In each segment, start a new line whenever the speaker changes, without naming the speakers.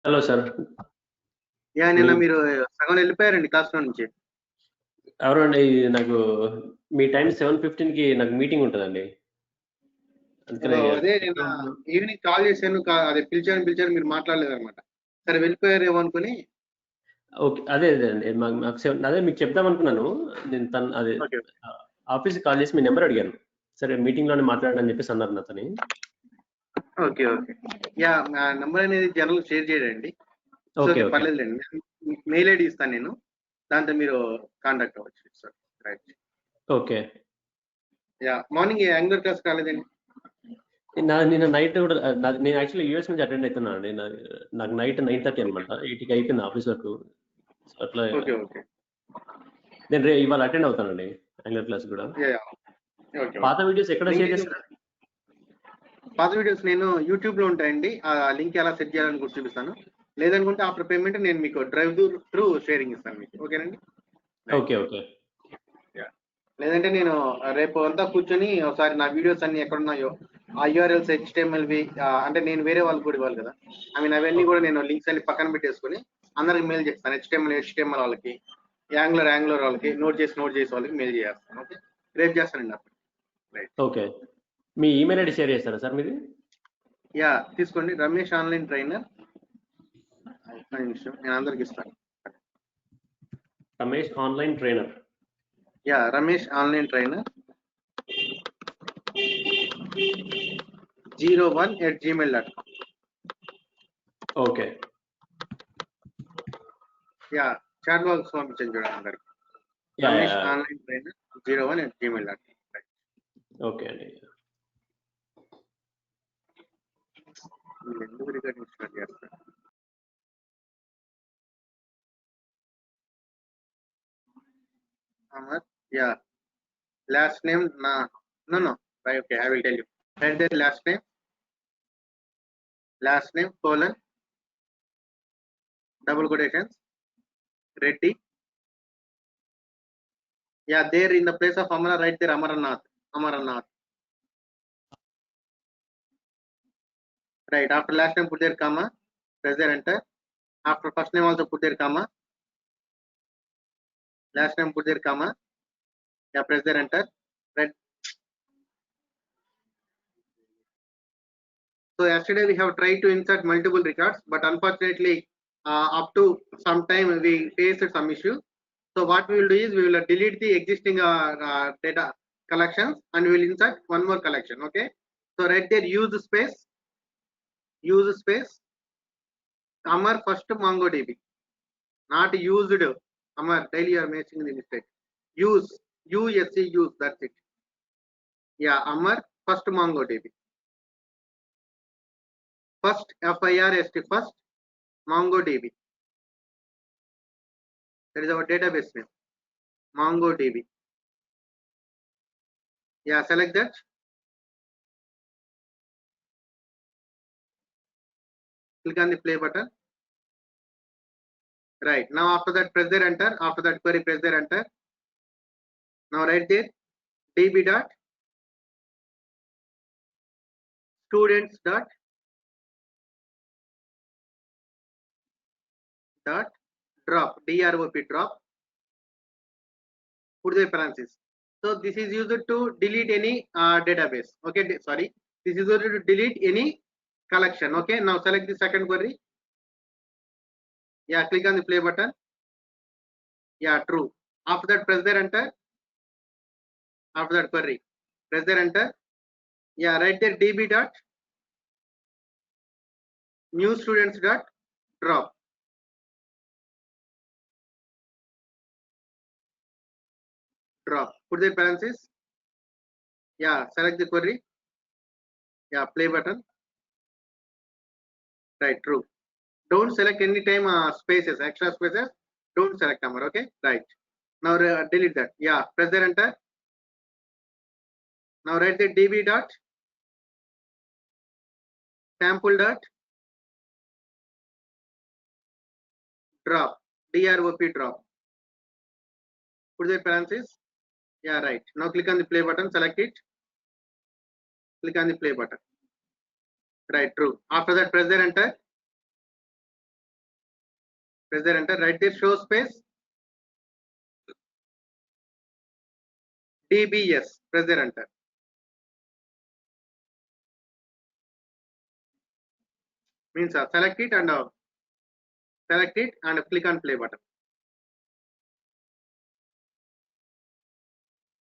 Hello sir.
నిన్న మీరు సగం వెళ్ళిపోయారండి క్లాస్‌లో నుంచి.
ఎవరండి? నాకు మీ టైం 7:15కి నాకు మీటింగ్ ఉంటదండి. అందుకనే
అదే నిన్న ఈవినింగ్ కాల్ చేశాను. అదే పిలిచాను మీరు మాట్లాడలేదన్నమాట. సరే వెళ్ళిపోయారేమో అనుకుని.
ఓకే. అదే అండి. మాకు అదే మీకు చెప్దాం అనుకున్నాను. నేను అదే ఆఫీస్‌కి కాల్ చేసి మీ నెంబర్ అడిగాను. సరే మీటింగ్‌లోనే మాట్లాడని చెప్పేసి అన్నారు నాతోని.
ఓకే. నా నెంబర్ అనేది జనరల్ షేర్ చేయడండి. ఓకే పర్లేదులేండి. మెయిల్ ఐడి ఇస్తాను నేను. దాంతో మీరు కాంటాక్ట్ అవ్వచ్చు sir. Right.
Okay.
Morning Angular class కాలేదండి.
నిన్న నైట్ కూడా నేను యాక్చువల్లీ యూఎస్ నుంచి అటెండ్ అవుతున్నాను అండి. నాకు నైట్ 9:30 అనమాట. 8కి అయిపోయింది ఆఫీస్ వర్క్. అట్లా
ఓకే.
నేను ఇవాళ అటెండ్ అవుతానండి యాంగులర్ క్లాస్ కూడా. పాత వీడియోస్ ఎక్కడ షేర్ చేస్తారు?
పాత వీడియోస్ నేను యూట్యూబ్ లో ఉంటాయండి. ఆ లింక్ ఎలా సెట్ చేయాలని కూడా చూపిస్తాను. లేదనుకుంటే ఆఫ్టర్ పేమెంట్ నేను మీకు డ్రైవ్ త్రూ షేరింగ్ ఇస్తాను మీకు. ఓకేనండి.
ఓకే.
లేదంటే నేను రేపు అంతా కూర్చొని ఒకసారి నా వీడియోస్ అన్ని ఎక్కడున్నాయో ఆ యూఆర్ఎల్స్ హెచ్టిఎంఎల్వి అంటే నేను వేరే వాళ్ళకి కూడా ఇవ్వాలి కదా. అవన్నీ కూడా నేను లింక్స్ అన్ని పక్కన పెట్టేసుకుని అందరికి మెయిల్ చేస్తాను. హెచ్టిఎంఎల్ వాళ్ళకి, యాంగులర్ వాళ్ళకి నోట్ చేసి వాళ్ళకి మెయిల్ చేస్తాను. ఓకే, రేపు చేస్తానండి అప్పుడు.
ఓకే. మీ ఈమెయిల్ ఐడి షేర్ చేస్తారా సార్ మీది?
తీసుకోండి. Ramesh online trainer. నేను అందరికి ఇస్తాను.
Ramesh online trainer.
Ramesh online trainer 01@gmail.com.
Okay.
Chat box పంపించండి చూడండి అందరికి. Ramesh online trainer 01@gmail.com.
Okay అండి.
ఎందుకు రికార్డింగ్ స్టార్ట్ చేస్తారు? Amar, last name no, right, okay, I will tell you. Write their last name colon double quotations Reddy. There in the place of Amara, write there Amaranath. Right, after last name put there comma, press there enter. After first name also put there comma, last name put there comma, press there enter. Right. So yesterday we have tried to insert multiple records, but unfortunately up to some time we faced some issue. So what we will do is we will delete the existing data collections and we will insert one more collection. Okay, so right there use space Amar first MongoDB, not used Amar. Daily you are making the mistake. Use that's it. Amar first MongoDB. First FIRST first MongoDB. That is our database name, MongoDB. Select that. Click on the play button. Right, now after that press there enter. After that query, press there enter. Now right there db dot students dot drop drop, put the parenthesis. So this is used to delete any database. Okay, sorry, this is used to delete any collection. Okay, now select the second query. Click on the play button. True. After that press there enter. After that query, press there enter. Right there db dot new students dot drop. Put the parenthesis. Select the query. Play button. Right, true. Don't select any time spaces, extra spaces. Don't select number. Okay, right. Now delete that. Press there enter. Now write the db dot sample dot drop drop. Put the parenthesis. Right. Now click on the play button. Select it. Click on the play button. Right, true. After that press there enter. Press there, enter. Right there, show space. DBS. Press there, enter. Means select it and click on play button.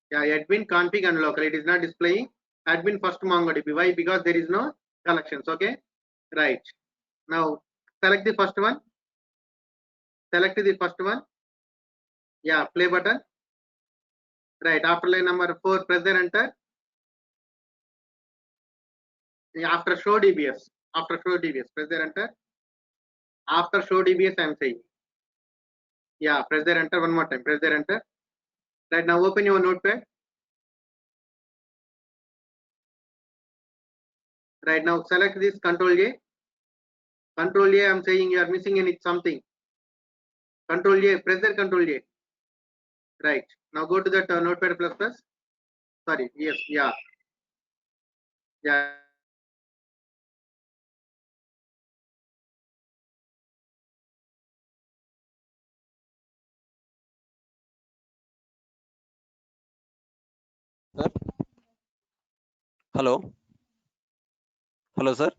Yeah, admin config and local. It is not displaying admin first MongoDB. Why? Because there is no collections. Okay, right. Now select the first one. Select the first one. Yeah, play button. Right, after line number 4, press there, enter. Yeah, after show DBS. After show DBS, press there, enter. After show DBS, I am saying. Yeah, press there, enter. One more time. Press there, enter. Right, now open your notepad. Right, now select this Control A. Control A, I am saying you are missing in it something. Control A, press there, Control A. Right, now go to that Notepad++. Sorry, yes, yeah. Yeah.
Sir? Hello. Hello, sir.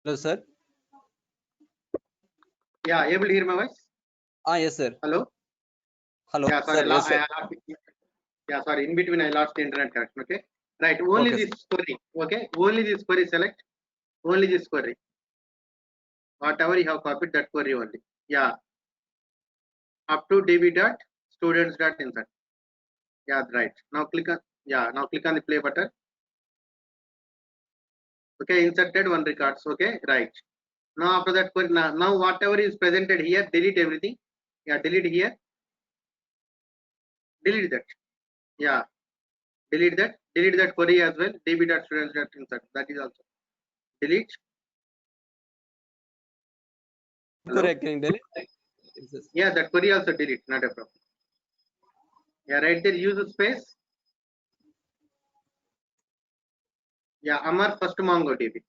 Hello, sir.
Yeah, able to hear my voice?
Yes, sir.
Hello?
Hello,
Yeah, sorry.
sir. Yes, sir.
Yeah, sorry. In between, I lost the internet connection. Okay. Right. Only
Okay,
this query. Okay. Only this query select. Only this query. Whatever you have copied, that query only. Yeah. Up to db.students.insert. Yeah, right. Now click on. Yeah. Now click on the play button. Okay. Inserted one records. Okay. Right. Now after that query, now whatever is presented here, delete everything. Yeah. Delete here. Delete that. Yeah. Delete that query as well. db.students.insert. That is also delete.
Correct. Can you delete?
Yeah, that query also delete, not a problem. Yeah, right there, use space. Yeah, Amar first MongoDB.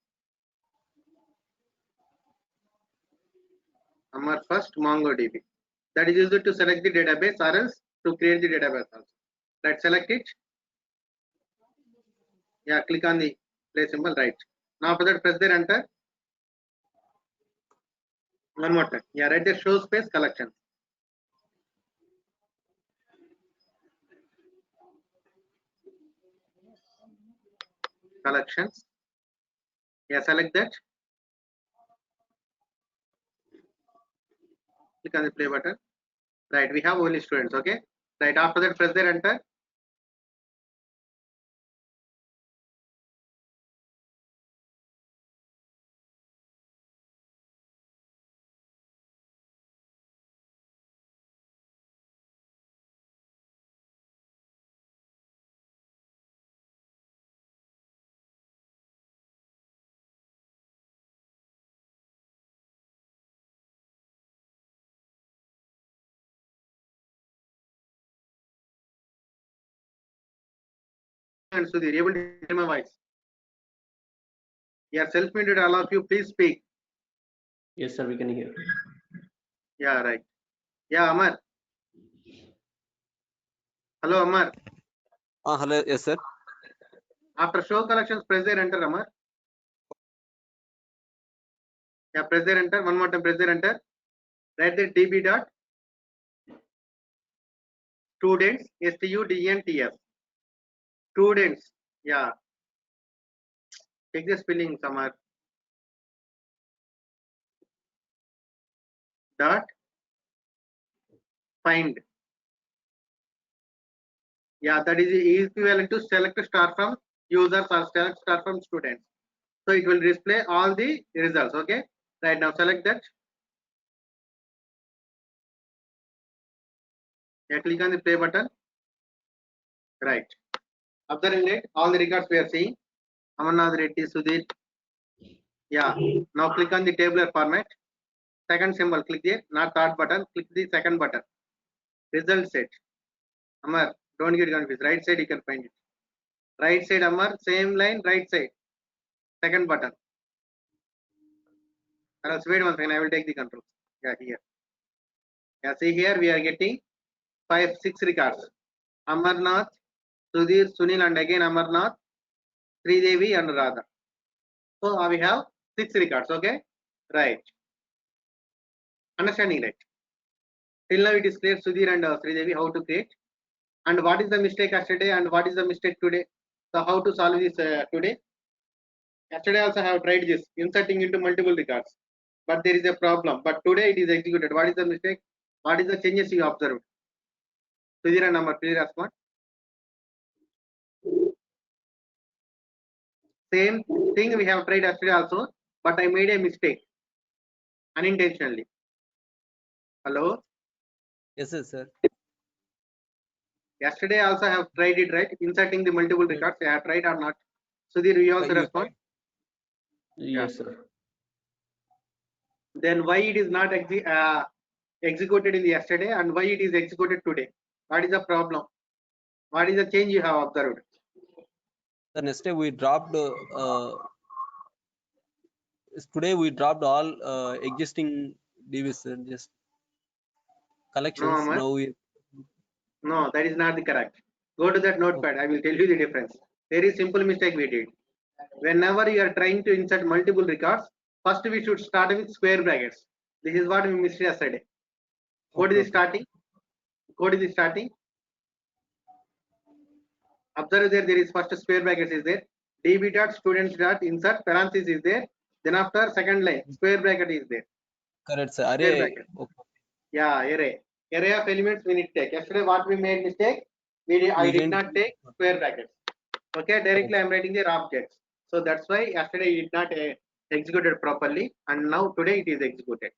Amar first MongoDB. That is used to select the database or else to create the database also. Right, select it. Yeah, click on the play symbol, right. Now after that, press there, enter. One more time. Yeah, right there, show space collection. Collections. Yeah, select that. Click on the play button. Right, we have only students. Okay. Right, after that, press there, enter. And Sudhir, able to hear my voice? Yeah, self-muted, all of you, please speak.
Yes, sir, we can hear.
Yeah, right. Yeah, Amar. Hello, Amar.
Hello. Yes, sir.
After show collections, press there, enter, Amar. Yeah, press there, enter. One more time, press there, enter. Write there db dot students, students. Students. Yeah. Take the spelling, Samar. Dot find. Yeah, that is equivalent to select star from users or select star from students. So it will display all the results. Okay. Right now, select that. Yeah, click on the play button. Right. Observing it, all the records we are seeing. Amarnath Reddy, Sudhir. Yeah. Now click on the tabular format. Second symbol, click there. Not third button. Click the second button. Result set. Amar, don't get confused. Right side you can find it. Right side, Amar. Same line. Right side. Second button. Wait 1 second. I will take the control. Yeah, here. Yeah, see here we are getting 6 records. Amarnath, Sudhir, Sunil, and again Amarnath, Sridevi, and Radha. So we have 6 records. Okay, right. Understanding, right? Till now it is clear, Sudhir and Sridevi, how to create and what is the mistake yesterday and what is the mistake today. So how to solve this today? Yesterday also I have tried this inserting into multiple records, but there is a problem. But today it is executed. What is the mistake? What is the changes you observed? Sudhir and Amar, please respond. Same thing we have tried yesterday also, but I made a mistake unintentionally. Hello?
Yes, sir.
Yesterday also I have tried it, right? Inserting the multiple records. I have tried or not? Sudhir, you also respond?
Yes, sir.
Then why it is not executed in the yesterday and why it is executed today? What is the problem? What is the change you have observed?
The next day we dropped. Today we dropped all existing DVs, sir. Just collections.
No, Amar.
Now we.
No, that is not the correct. Go to that notepad. I will tell you the difference. Very simple mistake we did. Whenever you are trying to insert multiple records, first we should start with square brackets. This is what we missed yesterday. Go to the starting. Go to the starting. Observe there is first square brackets is there. db dot students dot insert parenthesis is there. Then after second line square bracket is there.
Correct, sir.
Square bracket.
Okay.
Yeah, array. Array of elements we need to take. Yesterday what we made mistake? I did not take square brackets. Okay, directly I am writing their objects. So that's why yesterday it did not executed properly, and now today it is executed.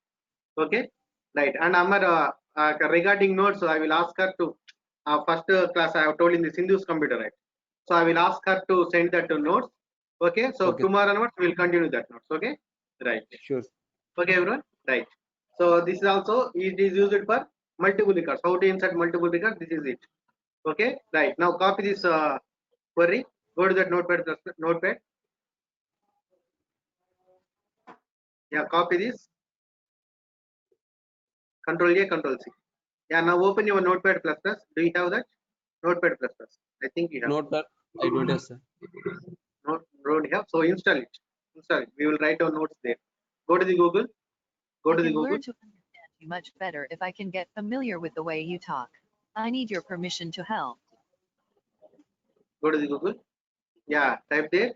Okay, right. And Amar, regarding notes, so I will ask her to first class I have told in the Sindhu's computer, right? So I will ask her to send that to notes. Okay, so tomorrow onwards we will continue that notes. Okay, right.
Sure.
Okay, everyone, right. So this is also it is used for multiple records. How to insert multiple records? This is it. Okay, right. Now copy this query. Go to that notepad. Notepad. Yeah, copy this. Control A, Control C. Yeah, now open your Notepad++. Do you have that? Notepad++. I think you have.
Notepad. I don't have, sir.
Don't have. So install it. Install it. We will write down notes there. Go to the Google. Go to the Google.
Learn to understand you much better if I can get familiar with the way you talk. I need your permission to help.
Go to the Google. Yeah, type there.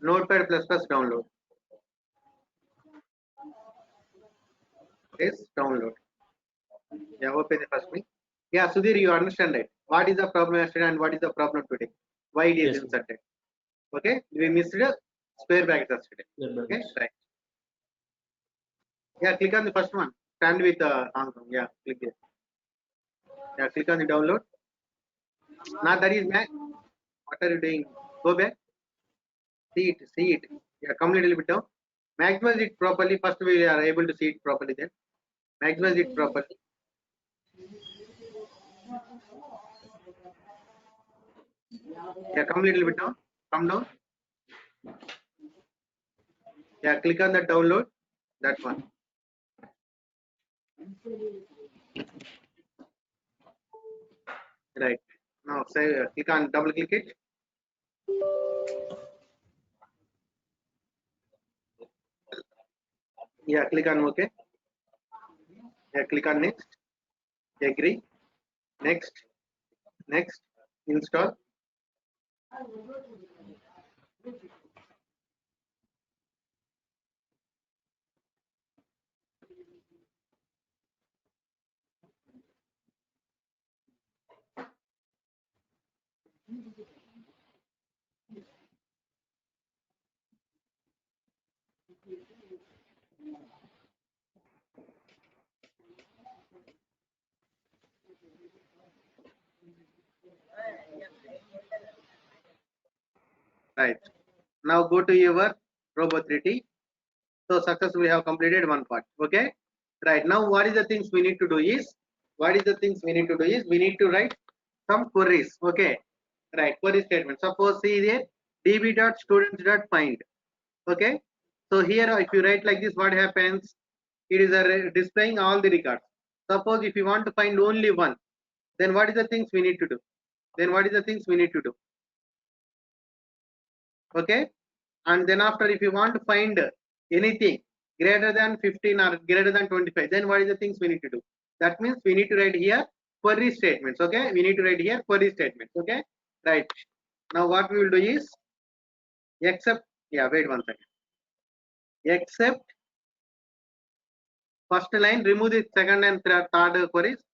Notepad++ download. Yes, download. Yeah, open the first link. Yeah, Sudhir, you understand it. What is the problem yesterday and what is the problem today? Why it is inserted? Okay, we missed a square bracket yesterday. Okay, right. Yeah, click on the first one. Stand with yeah, click there. Yeah, click on the download. Now that is Mac. What are you doing? Go back. See it. See it. Yeah, come a little bit down. Maximize it properly. First we are able to see it properly. Then maximize it properly. Yeah, come a little bit down. Come down. Yeah, click on the download. That one. Right. Now say click on double click it. Yeah, click on OK. Yeah, click on next. Agree. Next. Next. Install. Right. Now go to your Robo 3D. So success, we have completed one part. Okay. Right. Now what is the things we need to do is, we need to write some queries. Okay. Right. Query statement. Suppose see there db.students.find. Okay. So here if you write like this, what happens? It is displaying all the records. Suppose if you want to find only one, then what is the things we need to do? Okay. And then after, if you want to find anything greater than 15 or greater than 25, then what is the things we need to do? That means we need to write here query statements. Okay. We need to write here query statements. Okay. Right. Now what we will do is, except, yeah, wait one second. Except first line, remove the second and third queries.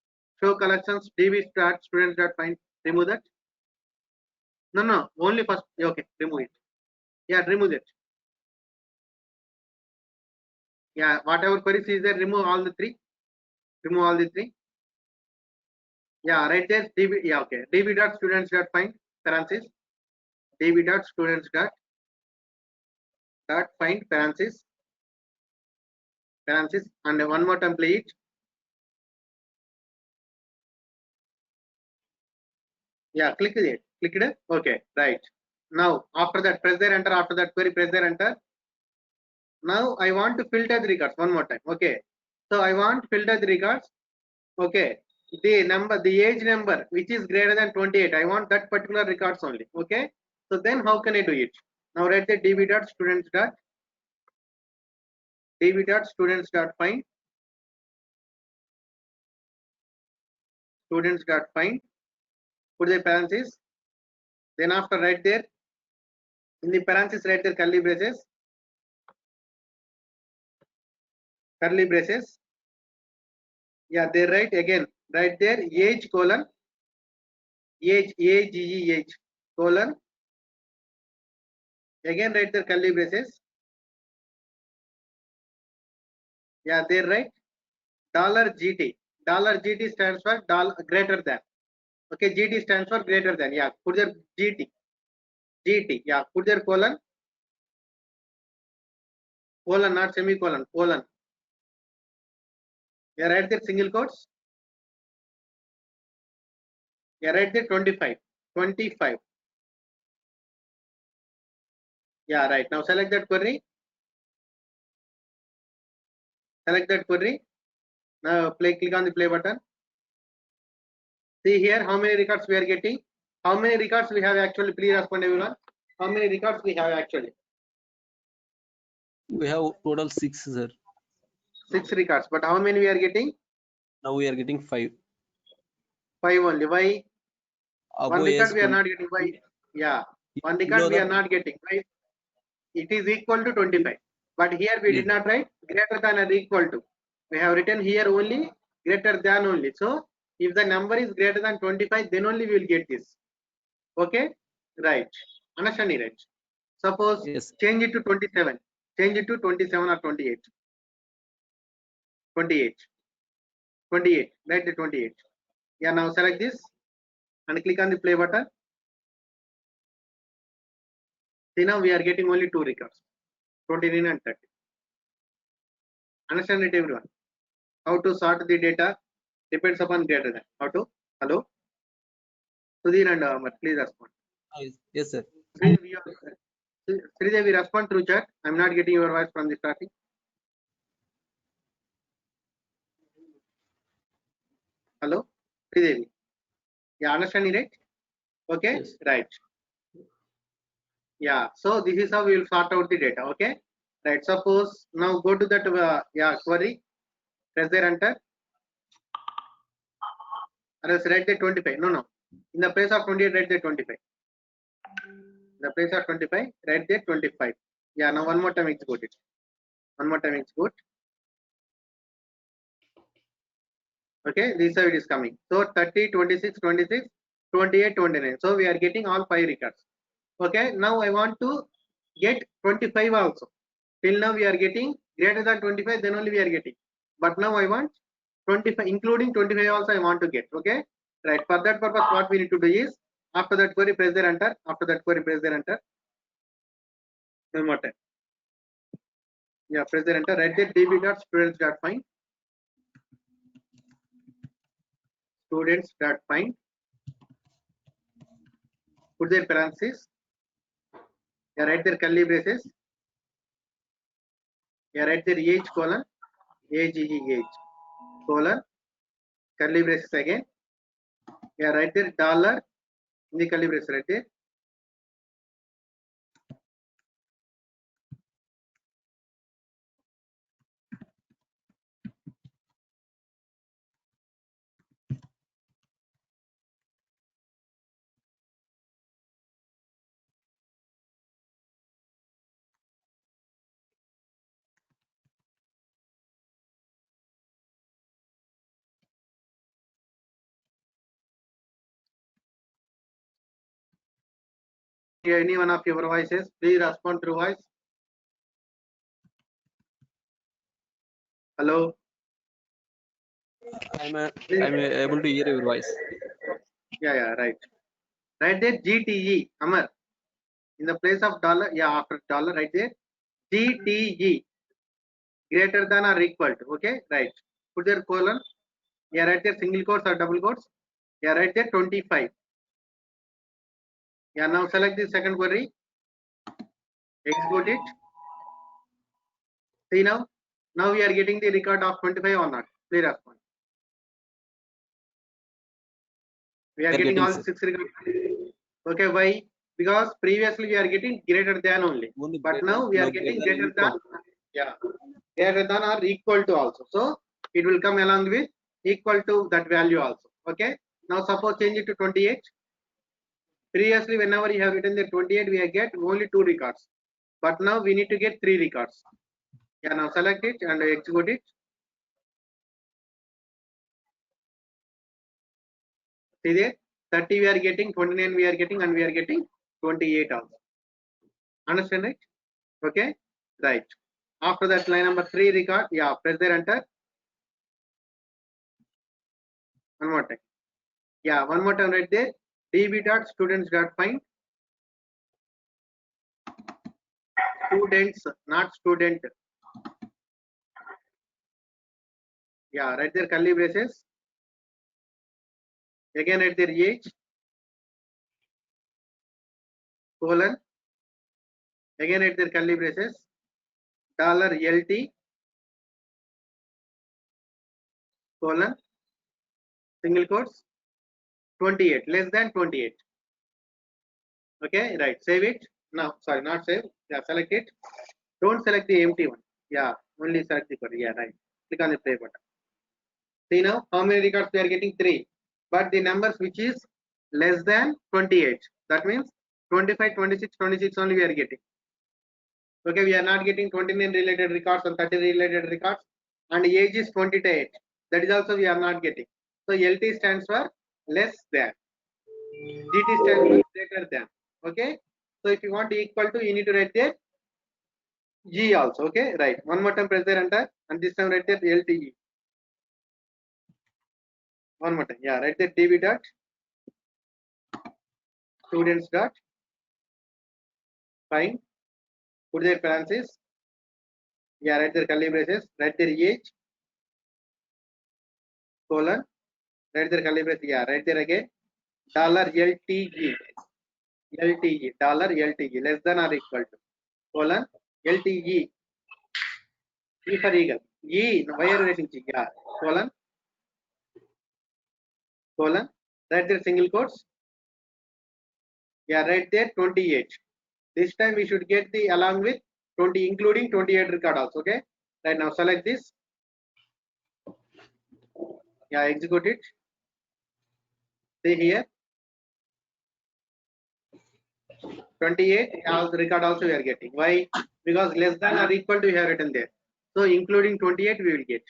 Show collections, db start students.find, remove that. No, only first. Okay, remove it. Yeah, remove it. Yeah, whatever queries is there, remove all the three. Yeah, right there, db. Yeah, okay. db.students.find parentheses, db.students.find parentheses, and one more time play it. Yeah, click it. Okay, right. Now after that, press there enter. After that query, press there enter. Now I want to filter the records one more time. Okay, so I want to filter the records. Okay, the age number which is greater than 28, I want that particular records only. Okay, so then how can I do it? Now write the db.students.find students.find, put the parentheses, then after write there in the parentheses, write there curly braces, yeah, they write again, write there age colon age colon, again write there curly braces, yeah, they write $GT. $GT stands for greater than. Okay, GT stands for greater than. Yeah, put there GT. Yeah, put there colon, not semicolon, colon. Yeah, write there single quotes. Yeah, write there 25. Yeah, right. Now select that query. Now click on the play button. See here how many records we are getting. How many records we have actually? Please respond everyone. How many records we have actually?
We have total 6, sir.
6 records. But how many we are getting?
Now we are getting 5.
5 only. Why? One
Above
record
age
we are
20.
not getting. Why? Yeah. One
Below
record we are
that,
not getting. Why? It is equal to 25. But here we
yes.
did not write greater than or equal to. We have written here only greater than only. So if the number is greater than 25, then only we will get this. Okay, right. Understand it, right? Suppose
Yes.
change it to 27. Change it to 27 or 28. 28. Write the 28. Yeah, now select this and click on the play button. See, now we are getting only 2 records, 29 and 30. Understand it, everyone? How to sort the data depends upon greater than. How to? Hello? Sudhir and Amar, please respond.
Yes, sir.
Sridevi, respond through chat. I'm not getting your voice from the starting. Hello? Sridevi. Yeah, understanding, right? Okay,
Yes.
right. Yeah, so this is how we will sort out the data. Okay, Right. Suppose now go to that query, press there enter. Or else write there 25. No. In the place of 28, write there 25. In the place of 25, write there 25. Yeah. Now one more time execute it. One more time execute. Okay. This side is coming. So 30, 26, 26, 28, 29. So we are getting all 5 records. Okay. Now I want to get 25 also. Till now we are getting greater than 25, then only we are getting. But now I want 25, including 25 also I want to get. Okay. Right. For that purpose, what we need to do is, after that query, press there enter. After that query, press there enter. One more time. Yeah, press there enter. Write there db.students.find. Students.find. Put their parentheses. Yeah, write their curly braces. Yeah, write their age colon, age, colon, curly braces again. Yeah, write there dollar in the curly braces right there. Any one of your voices, please respond through voice. Hello.
I'm able to hear your voice.
Yeah, right. Right there, GTE, Amar. In the place of dollar, yeah, after dollar, right there, GTE, greater than or equal to. Okay, right. Put there colon. Yeah, right there, single quotes or double quotes. Yeah, right there, 25. Yeah, now select the second query. Execute it. See now. Now we are getting the record of 25 or not. Please respond. We are getting all 6 records. Okay, why? Because previously we are getting greater than only, but now we are getting greater than, yeah, greater than or equal to also. So it will come along with equal to that value also. Okay. Now suppose change it to 28. Previously, whenever you have written the 28, we get only 2 records, but now we need to get 3 records. Yeah. Now select it and execute it. See there, 30 we are getting, 29 we are getting, and we are getting 28 also. Understand it? Okay, right. After that, line number 3 record. Yeah, press there enter. One more time. Yeah, one more time right there. db.students.find. Students, not student. Yeah, right there, curly braces. Again, right there, age, colon. Again, right there, curly braces. Dollar $LT, colon, single quotes, 28, less than 28. Okay, right. Save it. Now, sorry, not save. Yeah, select it. Don't select the empty one. Yeah, only select the query. Yeah, right. Click on the play button. See now, how many records we are getting? 3. But the numbers which is less than 28. That means 25, 26, 26 only we are getting. Okay, we are not getting 29 related records and 30 related records. And age is 28. That is also we are not getting. So LT stands for less than. GT stands for greater than. Okay. So if you want equal to, you need to write there G also. Okay, right. One more time press there enter, and this time write there LTE. One more time. Yeah, write there db dot students dot find. Put their parentheses. Yeah, write their curly braces. Write their age, colon. Write their curly braces. Yeah, write there again. Dollar $LTE. LTE. Dollar $LTE. Less than or equal to. Colon. LTE. E for eagle. E. Why are you writing G? Yeah. Colon. Colon. Write there single quotes. Yeah, right there 28. This time we should get the along with 20 including 28 record also. Okay, right now select this. Yeah, execute it. See here, 28 as record also we are getting. Why? Because less than or equal to we have written there. So including 28 we will get,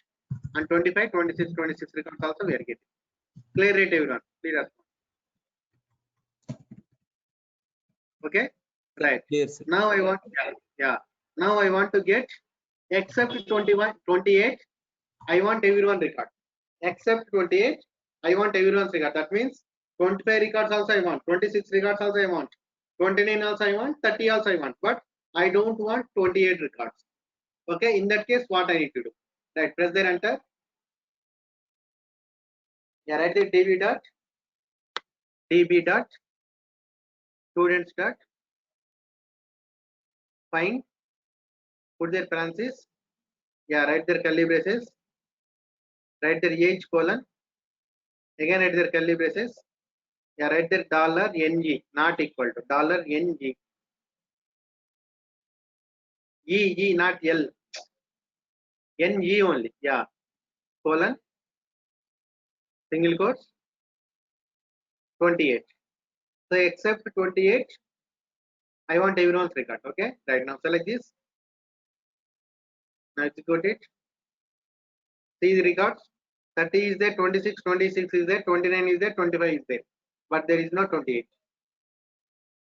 and 25, 26, 26 records also we are getting. Clear it everyone. Clear. Okay, right.
Clear, sir.
Now I want, yeah. Now I want to get except 21, 28. I want everyone record. Except 28, I want everyone's record. That means 25 records also I want, 26 records also I want, 29 also I want, 30 also I want, but I don't want 28 records. Okay, in that case, what I need to do? Right, press there, enter. Yeah, write the db dot students dot find, put their parentheses. Yeah, write their curly braces, write their age colon, again write their curly braces. Yeah, write their $ng not equal to $ng. E not L, NG only. Yeah, colon, single quotes, 28. So except 28, I want everyone's record. Okay, right now select this. Now execute it. See the records. 30 is there, 26, 26 is there, 29 is there, 25 is there, but there is no 28.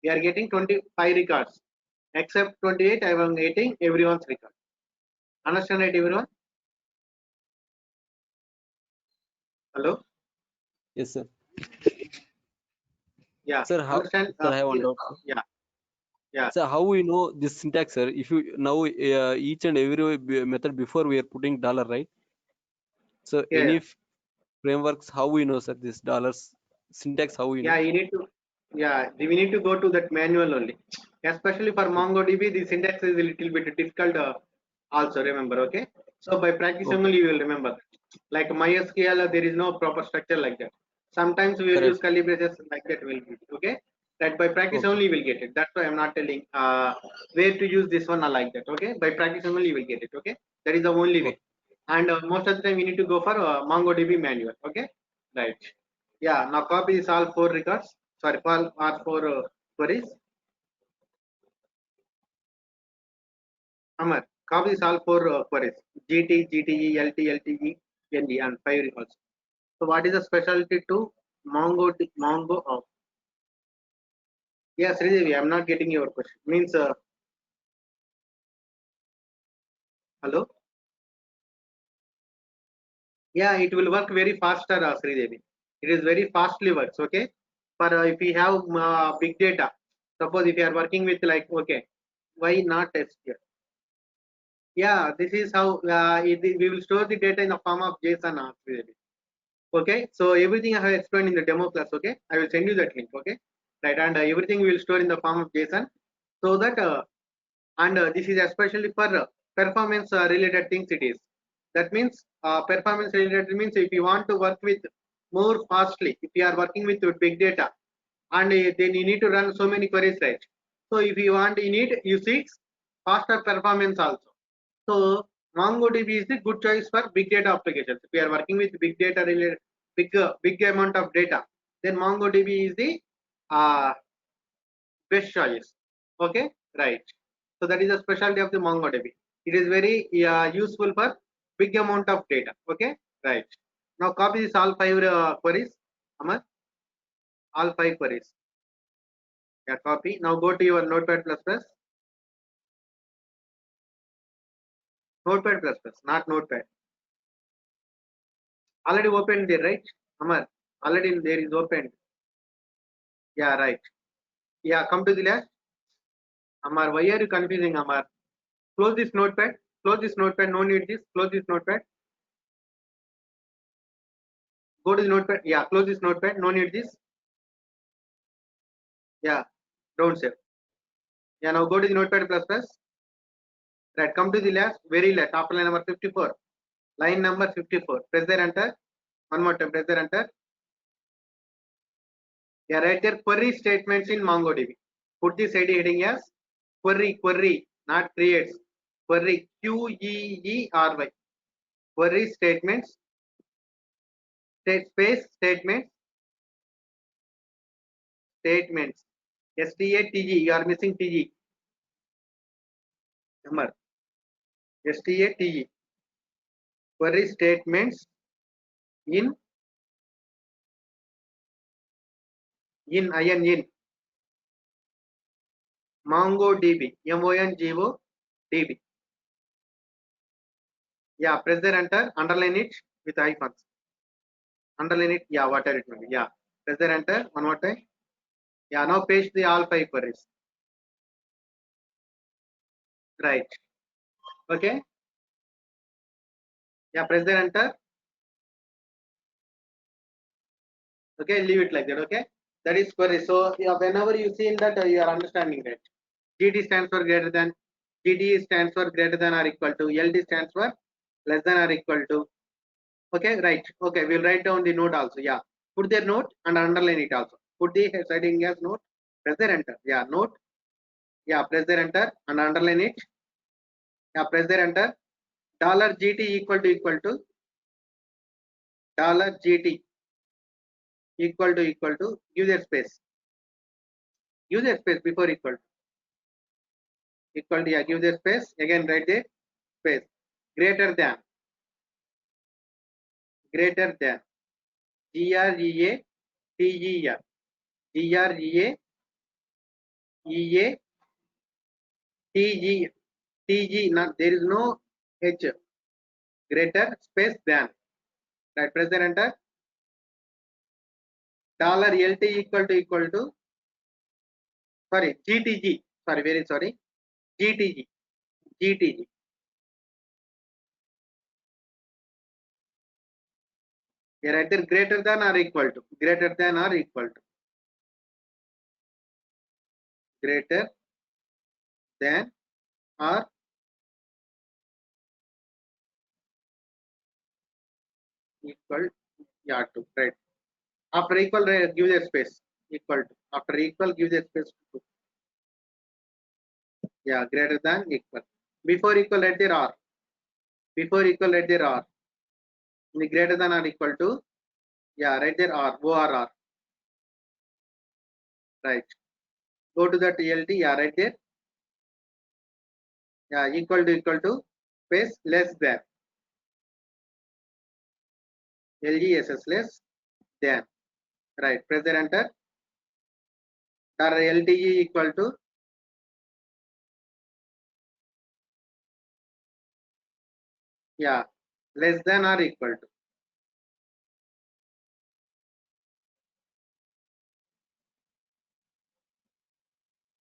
We are getting 25 records. Except 28, I am getting everyone's record. Understand it, everyone? Hello?
Yes, sir.
Yeah.
Sir, how?
Understand?
Sir, I have one doubt.
Yeah. Yeah.
Sir, how we know this syntax, sir? If you now each and every method before we are putting dollar, right? So
Yeah.
any frameworks, how we know, sir, this dollars syntax, how we know?
Yeah, you need to. Yeah, we need to go to that manual only. Especially for MongoDB, the syntax is a little bit difficult. Also remember, okay? So by practice only you will remember. Like MySQL, there is no proper structure like that. Sometimes we will use curly braces like that. Will be okay. That by practice only you will get it. That's why I'm not telling where to use this one or like that. Okay, by practice only you will get it. Okay, that is the only way. And most of the time we need to go for MongoDB manual. Okay, right. Yeah, now copy this all 4 records. Sorry, all 4 queries. Amar, copy this all 4 queries. GT, GTE, LT, LTE, ND, and 5 records. So what is the specialty to Mongo? Yes, Sridevi, I'm not getting your question. Means, hello? Yeah, it will work very faster, Sridevi. It is very fastly works, okay? For if we have big data, suppose if you are working with like, okay, why not SQL? Yeah, this is how we will store the data in the form of JSON, Sridevi. Okay, so everything I have explained in the demo class, okay? I will send you that link, okay? Right, and everything we will store in the form of JSON, so that, this is especially for performance related things it is. That means performance related means if you want to work with more fastly, if you are working with big data, and then you need to run so many queries, right? So if you want, you seek faster performance also. So MongoDB is the good choice for big data applications. If we are working with big data related, big amount of data, then MongoDB is the best choice. Okay, right. So that is the specialty of the MongoDB. It is very useful for big amount of data. Okay, right. Now copy this all 5 queries, Amar. All 5 queries. Yeah, copy. Now go to your Notepad++. Notepad++, not Notepad. Already opened there, right? Amar, already there is opened. Yeah, right. Yeah, come to the left. Amar, why are you confusing, Amar? Close this Notepad. Close this Notepad. No need this. Close this Notepad. Go to the Notepad. Yeah, close this Notepad. No need this. Yeah, don't save. Yeah, now go to the Notepad++. Right, come to the left, very left, after line number 54. Line number 54. Press there, enter. One more time, press there, enter. Yeah, right there, query statements in MongoDB. Put this ID heading as query not creates. Query, Q-E-E-R-Y. Query statements, space statements, statements. S-T-A-T-G, you are missing T-G. Number. S-T-A-T-G. Query statements in MongoDB, MongoDB. Yeah, press there, enter, underline it with hyphens. Underline it, yeah, whatever it may be. Yeah, press there, enter, one more time. Yeah, now paste the all 5 queries. Right. Okay. Yeah, press there, enter. Okay, leave it like that. Okay, that is query. So yeah, whenever you see in that, you are understanding that GT stands for greater than, GT stands for greater than or equal to, LD stands for less than or equal to. Okay, right. Okay, we'll write down the note also. Yeah, put their note and underline it also. Put the heading as note. Press there, enter. Yeah, note. Yeah, press there, enter, and underline it. Yeah, press there, enter. $GT equal to $GT equal to give their space. Use their space before equal to, yeah, give their space. Again, write the space. Greater than GREATER, GREATER, not, there is no H. Greater space than. Right, press the enter. $LT equal to, sorry, GTG. Sorry, very sorry. GTG. Here, right there, greater than or equal to. Greater than or equal to. Greater than or equal, yeah, to, right. After equal, give the space. Equal to. After equal, give the space to. Yeah, greater than, equal. Before equal, write there R. Before equal, write there R. Greater than or equal to, yeah, write there R. ORR. Right. Go to that LT, yeah, right there. Yeah, equal to space less than. LGSS less than. Right. Press the enter. LTE equal to, yeah, less than or equal to.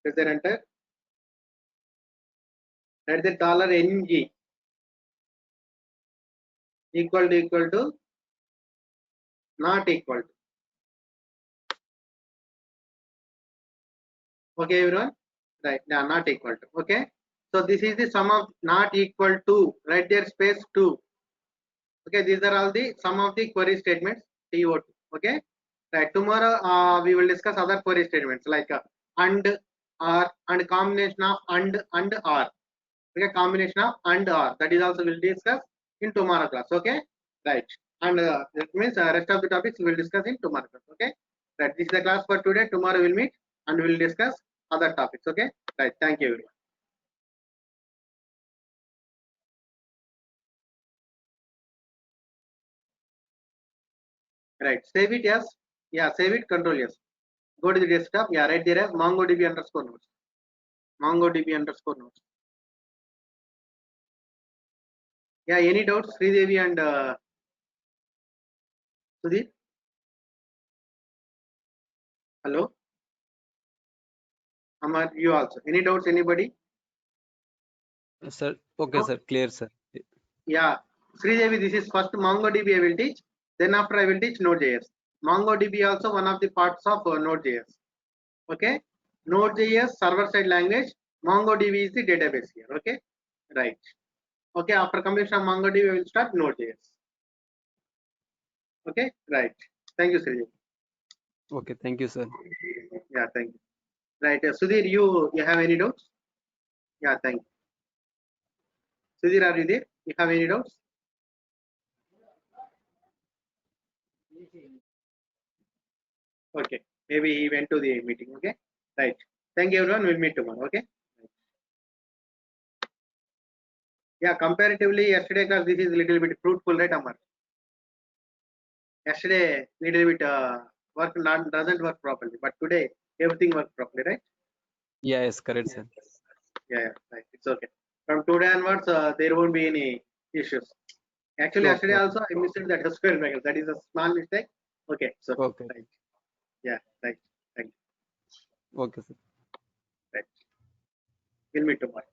Press the enter. Write the $NG equal to not equal to. Okay, everyone. Right. Yeah, not equal to. Okay. So this is the sum of not equal to. Write there space 2. Okay, these are all the sum of the query statements, TO2. Okay. Right. Tomorrow we will discuss other query statements like and, or, and combination of and or. Okay, combination of and or. That is also will discuss in tomorrow class. Okay. Right. And that means rest of the topics we will discuss in tomorrow class. Okay. Right. This is the class for today. Tomorrow we'll meet and we will discuss other topics. Okay. Right. Thank you, everyone. Right. Save it as, yeah, save it, control yes. Go to the desktop. Yeah, right there as MongoDB underscore notes. MongoDB underscore notes. Yeah, any doubts, Sridevi and Sudhir? Hello? Amar, you also. Any doubts, anybody?
Sir, okay, sir, clear, sir.
Yeah, Sridevi, this is first MongoDB I will teach. Then after I will teach Node.js. MongoDB also one of the parts of Node.js. Okay, Node.js server side language. MongoDB is the database here. Okay, right. Okay, after completion of MongoDB, we will start Node.js. Okay, right. Thank you, Sridevi.
Okay, thank you, sir.
Yeah, thank you. Right, Sudhir, you have any doubts? Yeah, thank you. Sudhir, are you there? You have any doubts? Okay, maybe he went to the meeting. Okay, right. Thank you, everyone. We'll meet tomorrow. Okay. Yeah, comparatively, yesterday class this is a little bit fruitful, right, Amar? Yesterday, little bit work not doesn't work properly, but today everything works properly, right?
Yeah, yes, correct, sir.
Yeah, right. It's okay. From today onwards, there won't be any issues. Actually,
Okay,
yesterday
okay.
also I missed that square bracket. That is a small mistake. Okay, so
Okay.
right. Yeah, right. Thank you.
Okay, sir.
Right. We'll meet tomorrow.